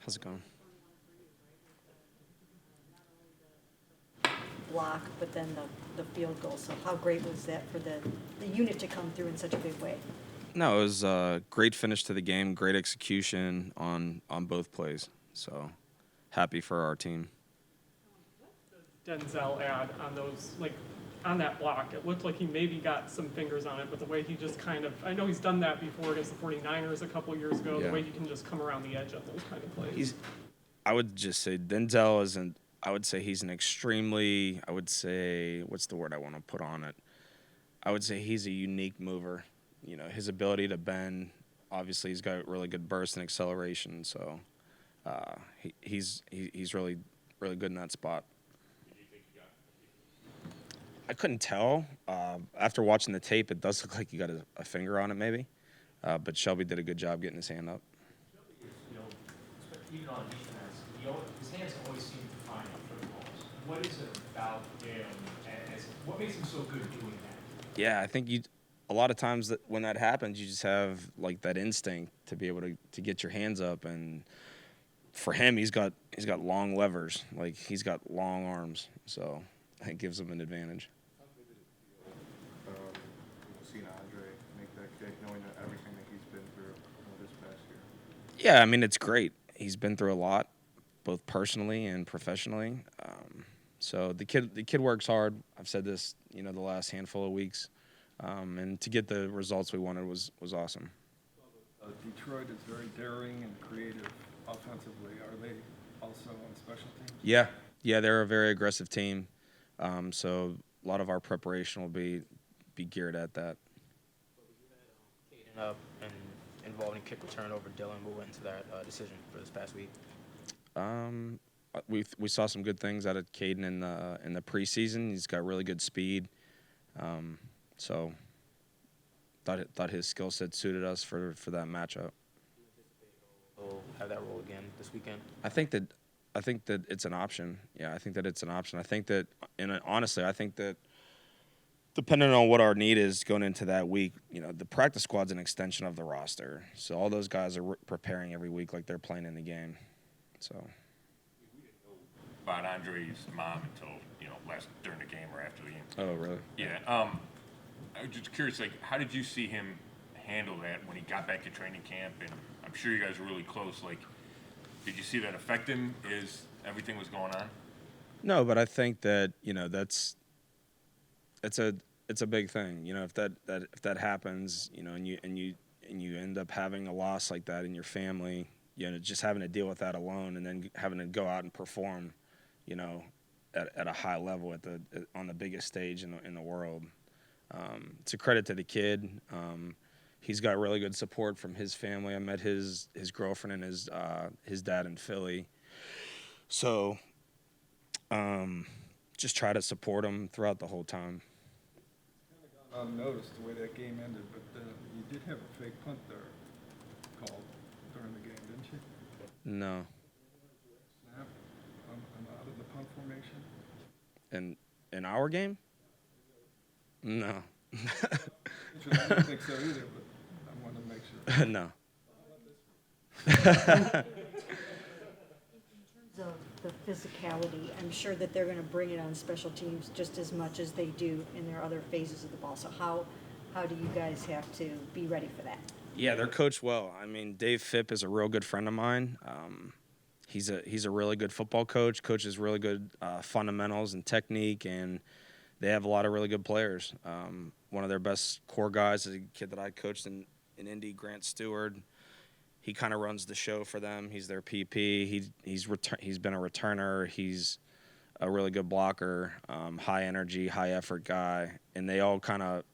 How's it going? Block, but then the field goal. So how great was that for the unit to come through in such a big way? No, it was a great finish to the game, great execution on both plays. So happy for our team. Denzel add on those, like, on that block? It looked like he maybe got some fingers on it, but the way he just kind of, I know he's done that before against the 49ers a couple of years ago, Yeah. the way he can just come around the edge of those kind of plays. I would just say Denzel isn't. I would say he's an extremely. I would say what's the word I want to put on it? I would say he's a unique mover. You know, his ability to bend. Obviously, he's got really good burst and acceleration. So he's really good in that spot. I couldn't tell. After watching the tape, it does look like he got a finger on it, maybe. But Shelby did a good job getting his hand up. Even on defense, his hands always seem to find the balls. What is it about him? What makes him so good doing that? Yeah, I think a lot of times that when that happens, you just have like that instinct to be able to get your hands up, and for him, he's got long levers, like he's got long arms, so it gives him an advantage. Seeing Andre make that kick, knowing that everything that he's been through this past year. Yeah, I mean it's great. He's been through a lot, both personally and professionally. So the kid works hard. I've said this, the last handful of weeks, and to get the results we wanted was awesome. Detroit is very daring and creative offensively. Are they also on special teams? Yeah, they're a very aggressive team. So a lot of our preparation will be geared at that. Caden up and involved in kick return over Dylan. What went into that decision for this past week? We saw some good things out of Caden in the preseason. He's got really good speed. So thought his skill set suited us for that matchup. He'll have that role again this weekend. I think that it's an option. Yeah, I think that it's an option. I think that, and honestly, I think that depending on what our need is going into that week, the practice squad's an extension of the roster. So all those guys are preparing every week like they're playing in the game. So. We didn't know about Andre's mom until during the game or after the game. Oh, really? Yeah. I was just curious, how did you see him handle that when he got back to training camp? And I'm sure you guys were really close. Did you see that affect him as everything was going on? No, but I think that it's a big thing. If that happens, and you end up having a loss like that in your family, just having to deal with that alone, and then having to go out and perform, at a high level on the biggest stage in the world. It's a credit to the kid. He's got really good support from his family. I met his girlfriend and his dad in Philly. So just try to support him throughout the whole time. Unnoticed the way that game ended, but you did have a fake punt there called during the game, didn't you? No. Snap out of the punt formation? In our game? No. I don't think so either, but I want to make sure. No. Of the physicality, I'm sure that they're going to bring it on special teams just as much as they do in their other phases of the ball. So how do you guys have to be ready for that? Yeah, they're coached well. I mean, Dave Phipp is a real good friend of mine. He's a really good football coach. Coaches really good fundamentals and technique, and they have a lot of really good players. One of their best core guys is a kid that I coached in Indy, Grant Stewart. He kind of runs the show for them. He's their PP. He's been a returner. He's a really good blocker, high energy, high effort guy, and they all kind of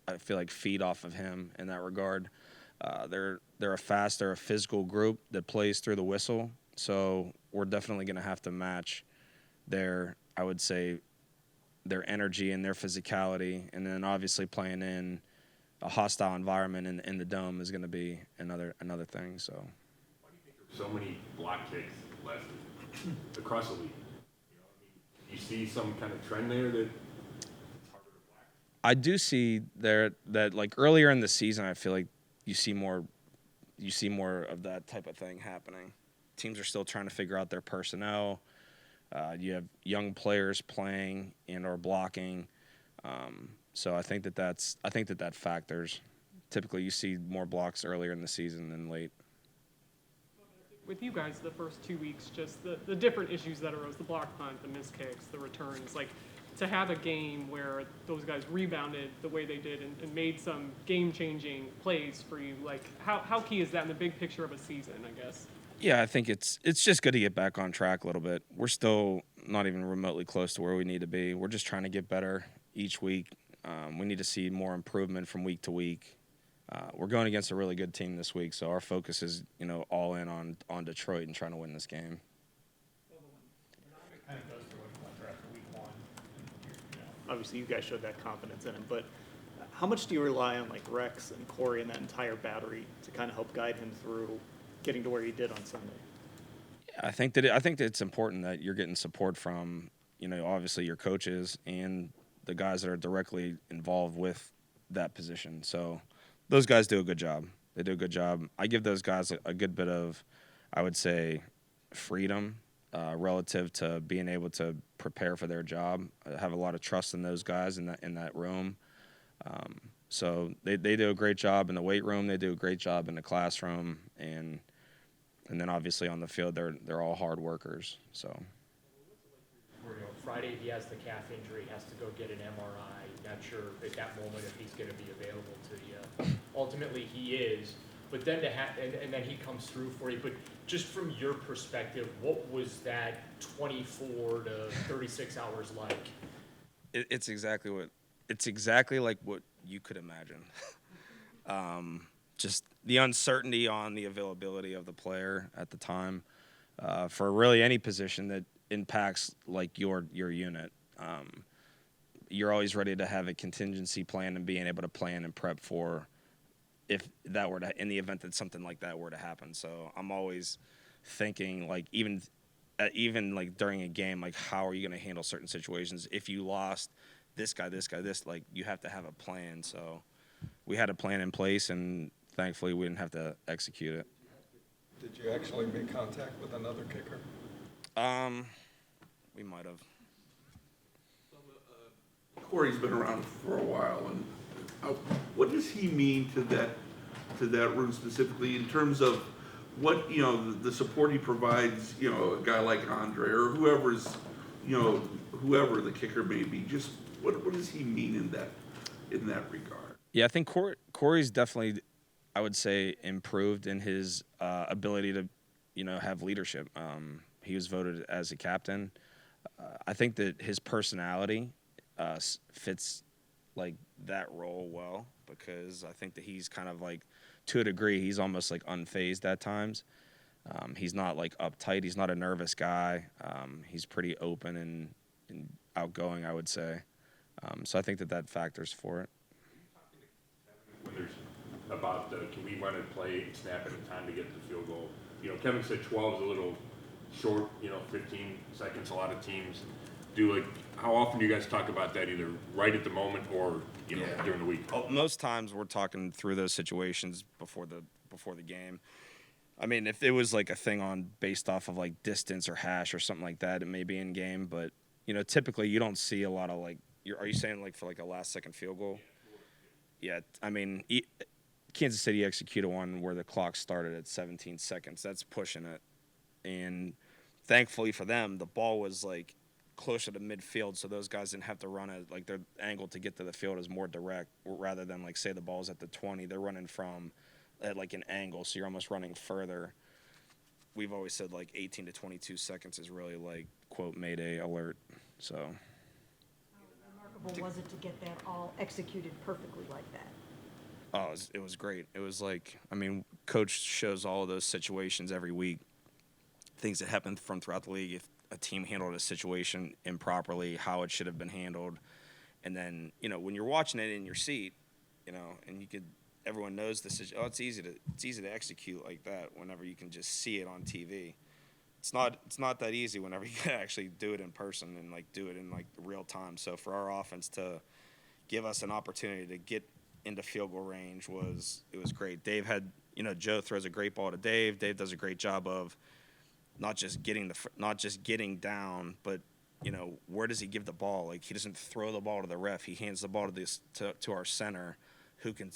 I feel like feed off of him in that regard. They're a physical group that plays through the whistle. So we're definitely going to have to match their energy and their physicality, and then obviously playing in a hostile environment in the dome is going to be another thing. So. Why do you think there's so many block kicks left across the league? You see some kind of trend there that it's harder to block? I do see that earlier in the season, I feel like you see more you see more of that type of thing happening. Teams are still trying to figure out their personnel. You have young players playing and or blocking. So I think that factors. Typically, you see more blocks earlier in the season than late. With you guys, the first 2 weeks, just the different issues that arose, the block punt, the missed kicks, the returns, like to have a game where those guys rebounded the way they did and made some game-changing plays for you, like how key is that in the big picture of a season, I guess? Yeah, I think it's just good to get back on track a little bit. We're still not even remotely close to where we need to be. We're just trying to get better each week. We need to see more improvement from week to week. We're going against a really good team this week, so our focus is, all in on Detroit and trying to win this game. It kind of goes to what you went through after week one. Obviously, you guys showed that confidence in him, but how much do you rely on like Rex and Corey and that entire battery to kind of help guide him through getting to where he did on Sunday? I think that it's important that you're getting support from, obviously your coaches and the guys that are directly involved with that position. So those guys do a good job. They do a good job. I give those guys a good bit of, I would say, freedom relative to being able to prepare for their job. I have a lot of trust in those guys in that room. So they do a great job in the weight room. They do a great job in the classroom, and then obviously on the field they're all hard workers. So. Friday he has the calf injury, has to go get an MRI. Not sure at that moment if he's going to be available to you. Ultimately, he is. But then and then he comes through for you. But just from your perspective, what was that 24 to 36 hours like? It's exactly like what you could imagine. Just the uncertainty on the availability of the player at the time for really any position that impacts like your unit. You're always ready to have a contingency plan and being able to plan and prep for if that were to, in the event that something like that were to happen. So I'm always thinking like even like during a game, like how are you going to handle certain situations? If you lost this guy, like you have to have a plan. So we had a plan in place, and thankfully we didn't have to execute it. Did you actually make contact with another kicker? We might have. Corey's been around for a while, and what does he mean to that room specifically in terms of what the support he provides? A guy like Andre or whoever's whoever the kicker may be. Just what does he mean in that regard? Yeah, I think Corey's definitely, I would say, improved in his ability to have leadership. He was voted as a captain. I think that his personality fits like that role well, because I think that he's kind of like, to a degree, he's almost like unfazed at times. He's not like uptight. He's not a nervous guy. He's pretty open and outgoing, I would say. So I think that factors for it. About can we run a play, snap at a time to get the field goal? Kevin said 12 is a little short, 15 seconds. A lot of teams do. Like, how often do you guys talk about that, either right at the moment or during the week? Most times we're talking through those situations before the game. I mean, if it was like a thing based off of like distance or hash or something like that, it may be in game. But typically you don't see a lot of like. Are you saying like for like a last second field goal? Yeah, I mean, Kansas City executed one where the clock started at 17 seconds. That's pushing it. And thankfully for them, the ball was like closer to midfield, so those guys didn't have to run it. Like their angle to get to the field is more direct, rather than like say the ball's at the 20. They're running from at like an angle, so you're almost running further. We've always said like 18 to 22 seconds is really like, quote, Mayday alert. So. How remarkable was it to get that all executed perfectly like that? Oh, it was great. It was like, I mean, Coach shows all of those situations every week, things that happen from throughout the league. If a team handled a situation improperly, how it should have been handled. And then, when you're watching it in your seat, and everyone knows this is, it's easy to execute like that whenever you can just see it on TV. It's not that easy whenever you can actually do it in person and like do it in like real time. So for our offense to give us an opportunity to get into field goal range was great. Dave had Joe throws a great ball to Dave. Dave does a great job of not just getting down, but where does he give the ball? Like, he doesn't throw the ball to the ref. He hands the ball to our center, who can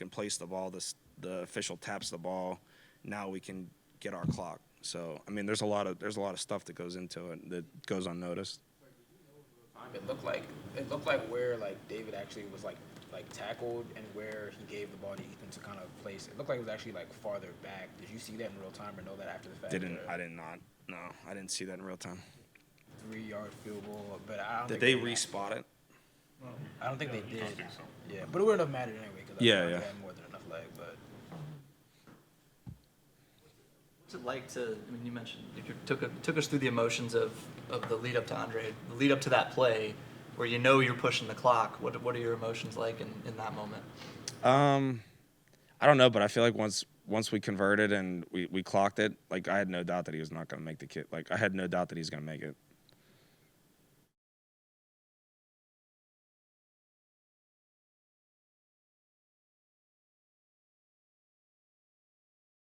place the ball. The official taps the ball. Now we can get our clock. So I mean, there's a lot of stuff that goes into it that goes unnoticed. It looked like where like David actually was like tackled and where he gave the ball to Ethan to kind of place. It looked like it was actually like farther back. Did you see that in real time or know that after the fact? I did not. No, I didn't see that in real time. 3-yard field goal, but I don't Did think they respot it? I don't think they did. I don't think so. Yeah, but it wouldn't have mattered anyway because Yeah. they had more than enough leg. But What's it like to? I mean, you mentioned you took us through the emotions of the lead up to Andre, the lead up to that play, where you're pushing the clock. What are your emotions like in that moment? I don't know, but I feel like once we converted and we clocked it, like, I had no doubt that he was not going to make the kick. Like, I had no doubt that he's going to make it.